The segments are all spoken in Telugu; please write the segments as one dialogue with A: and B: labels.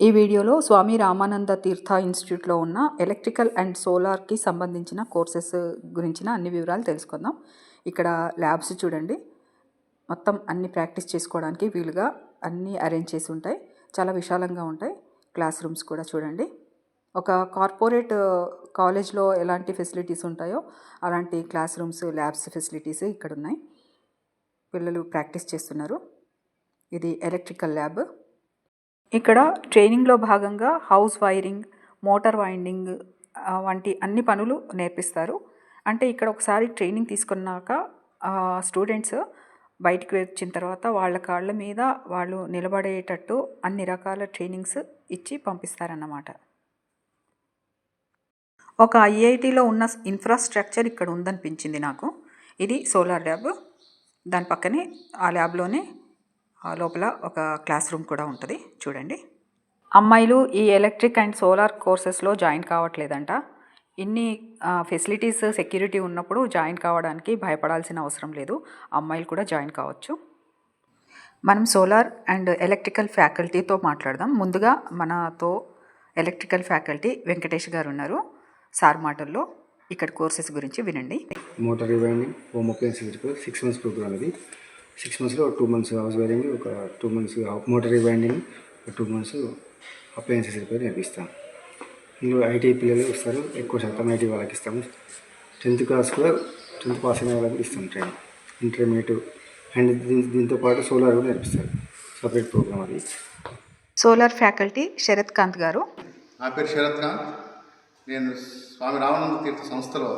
A: ఈ వీడియోలో స్వామి రామానంద తీర్థ ఇన్స్టిట్యూట్లో ఉన్న ఎలక్ట్రికల్ అండ్ సోలార్కి సంబంధించిన కోర్సెస్ గురించిన అన్ని వివరాలు తెలుసుకుందాం. ఇక్కడ ల్యాబ్స్ చూడండి, మొత్తం అన్ని ప్రాక్టీస్ చేసుకోవడానికి వీలుగా అన్నీ అరేంజ్ చేసి ఉంటాయి. చాలా విశాలంగా ఉంటాయి. క్లాస్ రూమ్స్ కూడా చూడండి. ఒక కార్పొరేట్ కాలేజ్లో ఎలాంటి ఫెసిలిటీస్ ఉంటాయో అలాంటి క్లాస్ రూమ్స్, ల్యాబ్స్ ఫెసిలిటీస్ ఇక్కడ ఉన్నాయి. పిల్లలు ప్రాక్టీస్ చేస్తున్నారు. ఇది ఎలక్ట్రికల్ ల్యాబ్. ఇక్కడ ట్రైనింగ్లో భాగంగా హౌస్ వైరింగ్, మోటార్ వైండింగ్ వంటి అన్ని పనులు నేర్పిస్తారు. అంటే ఇక్కడ ఒకసారి ట్రైనింగ్ తీసుకున్నాక స్టూడెంట్స్ బయటికి వచ్చిన తర్వాత వాళ్ళ కాళ్ళ మీద వాళ్ళు నిలబడేటట్టు అన్ని రకాల ట్రైనింగ్స్ ఇచ్చి పంపిస్తారన్నమాట. ఒక ఐఐటిలో ఉన్న ఇన్ఫ్రాస్ట్రక్చర్ ఇక్కడ ఉందనిపించింది నాకు. ఇది సోలార్ ల్యాబ్. దాని పక్కనే ఆ ల్యాబ్లోనే లోపల ఒక క్లాస్ రూమ్ కూడా ఉంటుంది చూడండి. అమ్మాయిలు ఈ ఎలక్ట్రిక్ అండ్ సోలార్ కోర్సెస్లో జాయిన్ కావట్లేదంట. ఇన్ని ఫెసిలిటీస్, సెక్యూరిటీ ఉన్నప్పుడు జాయిన్ కావడానికి భయపడాల్సిన అవసరం లేదు. అమ్మాయిలు కూడా జాయిన్ కావచ్చు. మనం సోలార్ అండ్ ఎలక్ట్రికల్ ఫ్యాకల్టీతో మాట్లాడదాం. ముందుగా మనతో ఎలక్ట్రికల్ ఫ్యాకల్టీ వెంకటేష్ గారు ఉన్నారు. సార్ మాటల్లో ఇక్కడ కోర్సెస్ గురించి వినండి.
B: Motor rewinding, home appliance electrical 6 months program. ఇది 6 monthsలో 2 months హౌస్ వైరింగ్, ఒక 2 months motor rewinding, 2 months appliances repair నేర్పిస్తాం. ఇందులో ఐటీ పిల్లలు వస్తారు, ఎక్కువ శాతం ఐటీ వాళ్ళకి ఇస్తాము. 10th class కూడా 10th పాస్ అయిన వాళ్ళకి ఇస్తాం ట్రైనింగ్. ఇంటర్మీడియట్ అండ్ దీంతో పాటు సోలార్ కూడా నేర్పిస్తారు. సపరేట్ ప్రోగ్రామ్ అది.
A: సోలార్ ఫ్యాకల్టీ శరత్ కాంత్ గారు.
C: నా పేరు శరత్ కాంత్. నేను స్వామి రామానంద తీర్థ సంస్థలో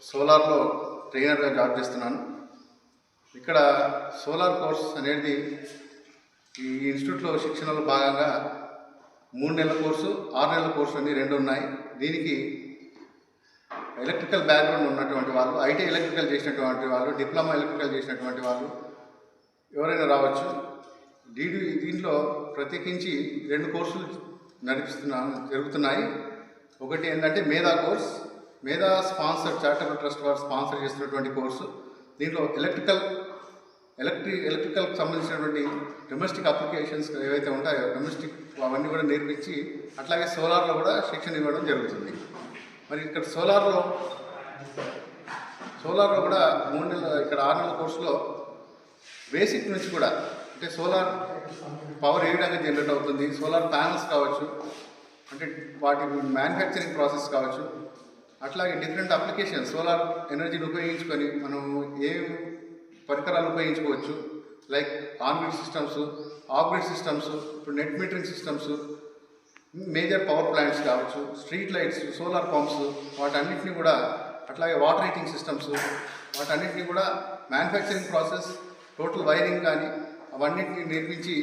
C: సోలార్లో ట్రైనర్గా జాబ్ చేస్తున్నాను. ఇక్కడ సోలార్ కోర్స్ అనేది ఈ ఇన్స్టిట్యూట్లో శిక్షణలో భాగంగా 3 నెలల కోర్సు, 6 నెలల కోర్సు అని 2 ఉన్నాయి. దీనికి ఎలక్ట్రికల్ బ్యాక్గ్రౌండ్ ఉన్నటువంటి వాళ్ళు, ఐటీ ఎలక్ట్రికల్ చేసినటువంటి వాళ్ళు, డిప్లొమా ఎలక్ట్రికల్ చేసినటువంటి వాళ్ళు ఎవరైనా రావచ్చు. దీంట్లో ప్రత్యేకించి 2 కోర్సులు జరుగుతున్నాయి. ఒకటి ఏంటంటే మేధా కోర్స్. మేధా స్పాన్సర్, చారిటబుల్ ట్రస్ట్ వారు స్పాన్సర్ చేస్తున్నటువంటి కోర్సు. దీంట్లో ఎలక్ట్రికల్కి సంబంధించినటువంటి డొమెస్టిక్ అప్లికేషన్స్ ఏవైతే ఉంటాయో డొమెస్టిక్ అవన్నీ కూడా నేర్పించి అట్లాగే సోలార్లో కూడా శిక్షణ ఇవ్వడం జరుగుతుంది. మరి ఇక్కడ సోలార్లో కూడా 3 నెలల, ఇక్కడ 6 నెలల కోర్సులో బేసిక్ నుంచి కూడా, అంటే సోలార్ పవర్ ఏ విధంగా జనరేట్ అవుతుంది, సోలార్ ప్యానల్స్ కావచ్చు, అంటే వాటి మ్యానుఫ్యాక్చరింగ్ ప్రాసెస్ కావచ్చు, అట్లాగే డిఫరెంట్ అప్లికేషన్స్ సోలార్ ఎనర్జీని ఉపయోగించుకొని మనం ఏ పరికరాలు ఉపయోగించుకోవచ్చు, like on grid systems, off grid systems, ఇప్పుడు net metering systems, major power plants కావచ్చు, స్ట్రీట్ లైట్స్, సోలార్ పంప్స్, వాటన్నిటిని కూడా, అట్లాగే వాటర్ హీటింగ్ సిస్టమ్స్, వాటన్నిటిని కూడా మ్యానుఫ్యాక్చరింగ్ ప్రాసెస్, టోటల్ వైరింగ్ కానీ అవన్నిటిని నేర్పించి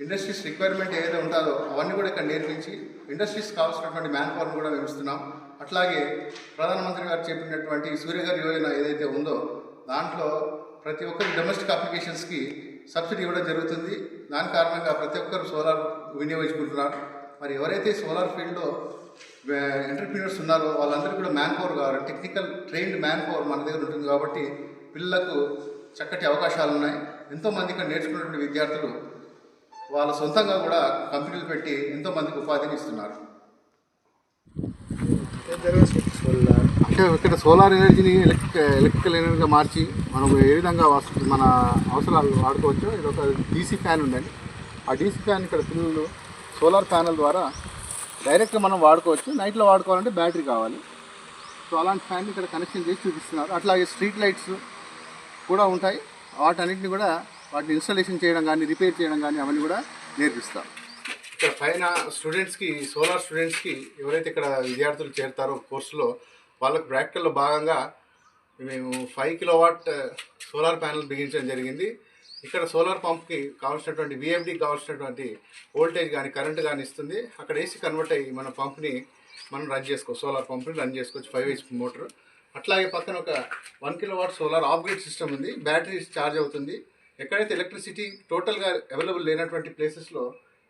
C: ఇండస్ట్రీస్ రిక్వైర్మెంట్ ఏదైతే ఉంటుందో అవన్నీ కూడా ఇక్కడ నేర్పించి ఇండస్ట్రీస్ కావాల్సినటువంటి మ్యాన్ పవర్ని కూడా మేము ఇస్తున్నాం. అట్లాగే ప్రధానమంత్రి గారు చెప్పినటువంటి సూర్యఘర్ యోజన ఏదైతే ఉందో దాంట్లో ప్రతి ఒక్కరి డొమెస్టిక్ అప్లికేషన్స్కి సబ్సిడీ ఇవ్వడం జరుగుతుంది. దాని కారణంగా ప్రతి ఒక్కరు సోలార్ వినియోగించుకుంటున్నారు. మరి ఎవరైతే సోలార్ ఫీల్డ్లో ఎంటర్ప్రీనర్స్ ఉన్నారో వాళ్ళందరూ కూడా మ్యాన్ పవర్ కావాలి, టెక్నికల్ ట్రైన్డ్ మ్యాన్ పవర్ మన దగ్గర ఉంటుంది. కాబట్టి పిల్లలకు చక్కటి అవకాశాలు ఉన్నాయి. ఎంతోమంది ఇక్కడ నేర్చుకున్నటువంటి విద్యార్థులు వాళ్ళ సొంతంగా కూడా కంపెనీలు పెట్టి ఎంతోమందికి ఉపాధిని ఇస్తున్నారు. అంటే ఇక్కడ సోలార్ ఎనర్జీని ఎలక్ట్రికల్ ఎనర్జీగా మార్చి మనం ఏ విధంగా మన అవసరాలు వాడుకోవచ్చో, ఇది ఒక డీసీ ఫ్యాన్ ఉందండి. ఆ డీసీ ఫ్యాన్ ఇక్కడ పిల్లలు సోలార్ ప్యానల్ ద్వారా డైరెక్ట్గా మనం వాడుకోవచ్చు. నైట్లో వాడుకోవాలంటే బ్యాటరీ కావాలి. సో అలాంటి ఫ్యాన్ ఇక్కడ కనెక్షన్ చేసి చూపిస్తున్నారు. అట్లాగే స్ట్రీట్ లైట్స్ కూడా ఉంటాయి. వాటన్నిటిని కూడా వాటిని ఇన్స్టాలేషన్ చేయడం కానీ, రిపేర్ చేయడం కానీ అవన్నీ కూడా నేర్పిస్తాం. ఇక్కడ పైన స్టూడెంట్స్కి, సోలార్ స్టూడెంట్స్కి ఎవరైతే ఇక్కడ విద్యార్థులు చేరుతారో కోర్సులో వాళ్ళకు ప్రాక్టికల్లో భాగంగా మేము 5 kilowatt సోలార్ ప్యానల్ బిగించడం జరిగింది. ఇక్కడ సోలార్ పంప్కి కావాల్సినటువంటి VFDకి కావాల్సినటువంటి వోల్టేజ్ కానీ కరెంట్ కానీ ఇస్తుంది. అక్కడ ఏసీ కన్వర్ట్ అయ్యి మన పంప్ని మనం రన్ చేసుకోవచ్చు, సోలార్ పంప్ని రన్ చేసుకోవచ్చు, 5 HP మోటార్. అట్లాగే పక్కన ఒక 1 kilowatt solar off grid system ఉంది. బ్యాటరీ ఛార్జ్ అవుతుంది. ఎక్కడైతే ఎలక్ట్రిసిటీ టోటల్గా అవైలబుల్ లేనటువంటి ప్లేసెస్లో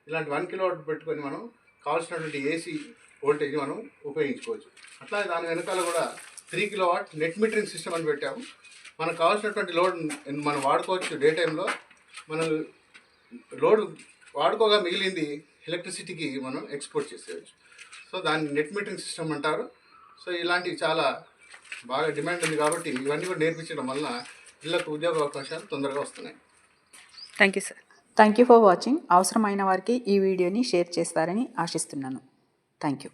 C: ఇలాంటి 1 kilowatt పెట్టుకొని మనం కావాల్సినటువంటి ఏసీ వోల్టేజ్ మనం ఉపయోగించుకోవచ్చు. అట్లాగే దాని వెనకాల కూడా 3 kilowatt నెట్ మీటరింగ్ సిస్టమ్ అని పెట్టాము. మనకు కావాల్సినటువంటి లోడ్ మనం వాడుకోవచ్చు. డే టైంలో మనం లోడ్ వాడుకోగా మిగిలింది ఎలక్ట్రిసిటీకి మనం ఎక్స్పోర్ట్ చేసేయచ్చు. సో దాన్ని నెట్ మీటరింగ్ సిస్టమ్ అంటారు. సో ఇలాంటివి చాలా బాగా డిమాండ్ ఉంది కాబట్టి ఇవన్నీ కూడా నేర్పించడం వల్ల పిల్లలకు ఉద్యోగ అవకాశాలు తొందరగా వస్తున్నాయి.
A: Thank you sir. Thank you for watching. అవసరమైన వారికి ఈ వీడియోని షేర్ చేస్తారని ఆశిస్తున్నాను. Thank you.